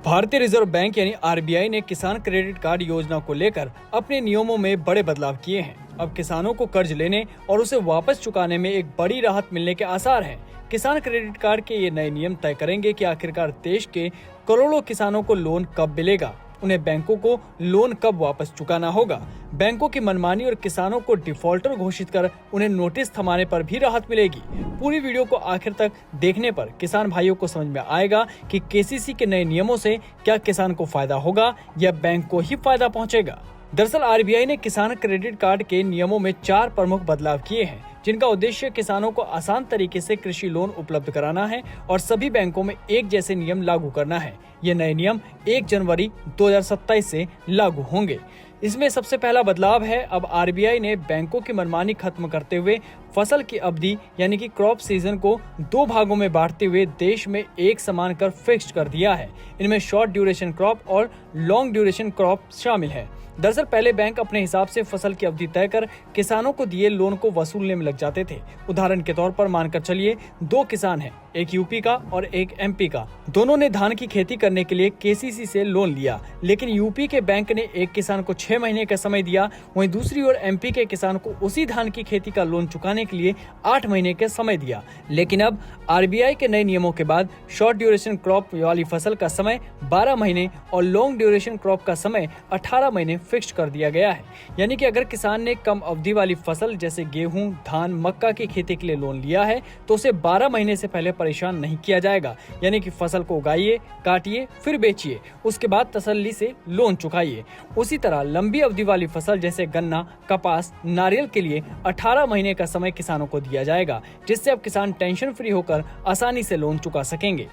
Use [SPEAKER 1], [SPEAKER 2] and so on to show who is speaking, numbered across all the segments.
[SPEAKER 1] भारतीय reserve bank यानी RBI ने किसान क्रेडिट कार्ड योजना को लेकर अपने नियमों में बड़े बदलाव किए हैं। अब किसानों को कर्ज लेने और उसे वापस चुकाने में एक बड़ी राहत मिलने के आसार हैं। किसान क्रेडिट कार्ड के ये नए नियम तय करेंगे कि आखिरकार देश के करोड़ों किसानों को लोन कब मिलेगा, उन्हें बैंकों को लोन कब वापस चुकाना होगा। बैंकों की मनमानी और किसानों को डिफॉल्टर घोषित कर उन्हें नोटिस थमाने पर भी राहत मिलेगी। पूरी वीडियो को आखिर तक देखने पर किसान भाइयों को समझ में आएगा कि केसीसी के नए नियमों से क्या किसान को फायदा होगा या बैंक को ही फायदा पहुंचेगा। दरअसल आरबीआई ने किसान क्रेडिट कार्ड के नियमों में 4 प्रमुख बदलाव किए हैं, जिनका उद्देश्य किसानों को आसान तरीके से कृषि लोन उपलब्ध कराना है और सभी बैंकों में एक जैसे नियम लागू करना है। ये नए नियम 1 जनवरी 2027 से लागू होंगे। इसमें सबसे पहला बदलाव है, अब आरबीआई ने बैंकों की मनमानी खत्म करते हुए फसल की अवधि यानी कि क्रॉप सीजन को 2 भागों में बांटते हुए देश में एक समान कर फिक्स कर दिया है। इनमें शॉर्ट ड्यूरेशन क्रॉप और लॉन्ग ड्यूरेशन क्रॉप शामिल है। दरअसल पहले बैंक अपने हिसाब से फसल की अवधि तय कर किसानों को दिए लोन को वसूलने में लग जाते थे। उदाहरण के तौर पर मानकर चलिए 2 किसान हैं, एक यूपी का और एक एमपी का। दोनों ने धान की खेती करने के लिए केसीसी से लोन लिया, लेकिन यूपी के बैंक ने एक किसान को 6 महीने का समय दिया, वहीं दूसरी ओर एमपी के किसान को उसी धान की खेती का लोन चुकाने के लिए 8 महीने का समय दिया। लेकिन अब आरबीआई के नए नियमों के बाद शॉर्ट ड्यूरेशन क्रॉप वाली फसल का समय 12 महीने और लॉन्ग ड्यूरेशन क्रॉप का समय 18 महीने फिक्स कर दिया गया है। यानी कि अगर किसान ने कम अवधि वाली फसल जैसे गेहूं, धान, मक्का की खेती के लिए लोन लिया है तो उसे 12 महीने से पहले परेशान नहीं किया जाएगा। यानी कि फसल को उगाइए, काटिए, फिर बेचिए, उसके बाद तसल्ली से लोन चुकाइए। उसी तरह लंबी अवधि वाली फसल जैसे गन्ना, कपास, नारियल के लिए 18 महीने का समय किसानों को दिया जाएगा, जिससे अब किसान टेंशन फ्री होकर आसानी से लोन चुका सकेंगे।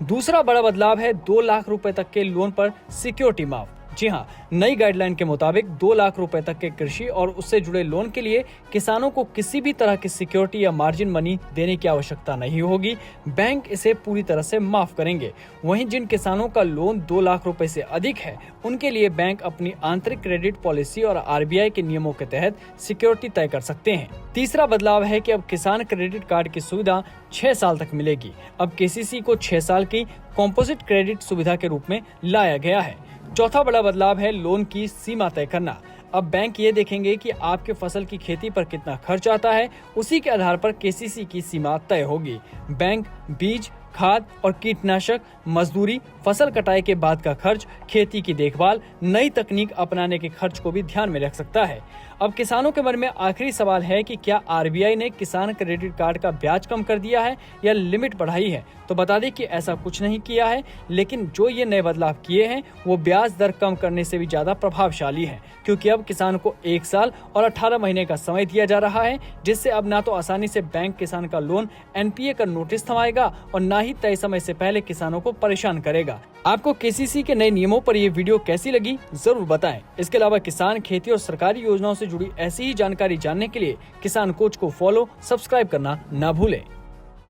[SPEAKER 1] दूसरा बड़ा बदलाव है 2 लाख रुपए तक के लोन पर सिक्योरिटी माफ। जी हाँ, नई गाइडलाइन के मुताबिक 2 लाख रुपए तक के कृषि और उससे जुड़े लोन के लिए किसानों को किसी भी तरह की सिक्योरिटी या मार्जिन मनी देने की आवश्यकता नहीं होगी। बैंक इसे पूरी तरह से माफ करेंगे। वहीं जिन किसानों का लोन 2 लाख रुपए से अधिक है, उनके लिए बैंक अपनी आंतरिक क्रेडिट पॉलिसी और आरबीआई के नियमों के तहत सिक्योरिटी तय कर सकते हैं। तीसरा बदलाव है कि अब किसान क्रेडिट कार्ड की सुविधा 6 साल तक मिलेगी। अब केसीसी को 6 साल की कॉम्पोजिट क्रेडिट सुविधा के रूप में लाया गया है। चौथा बड़ा बदलाव है लोन की सीमा तय करना। अब बैंक ये देखेंगे कि आपके फसल की खेती पर कितना खर्च आता है, उसी के आधार पर केसीसी की सीमा तय होगी। बैंक बीज, खाद और कीटनाशक, मजदूरी, फसल कटाई के बाद का खर्च, खेती की देखभाल, नई तकनीक अपनाने के खर्च को भी ध्यान में रख सकता है। अब किसानों के मन में आखिरी सवाल है कि क्या आरबीआई ने किसान क्रेडिट कार्ड का ब्याज कम कर दिया है या लिमिट बढ़ाई है। तो बता दें कि ऐसा कुछ नहीं किया है, लेकिन जो ये नए बदलाव किए हैं वो ब्याज दर कम करने से भी ज्यादा प्रभावशाली है, क्योंकि अब किसान को 1 साल और 18 महीने का समय दिया जा रहा है, जिससे अब ना तो आसानी से बैंक किसान का लोन एनपीए का नोटिस थमाएगा और ना ही तय समय से पहले किसानों को परेशान करेगा। आपको केसीसी के नए नियमों पर ये वीडियो कैसी लगी जरूर बताएं। इसके अलावा किसान, खेती और सरकारी योजनाओं से जुड़ी ऐसी ही जानकारी जानने के लिए किसान कोच को फॉलो, सब्सक्राइब करना ना भूलें।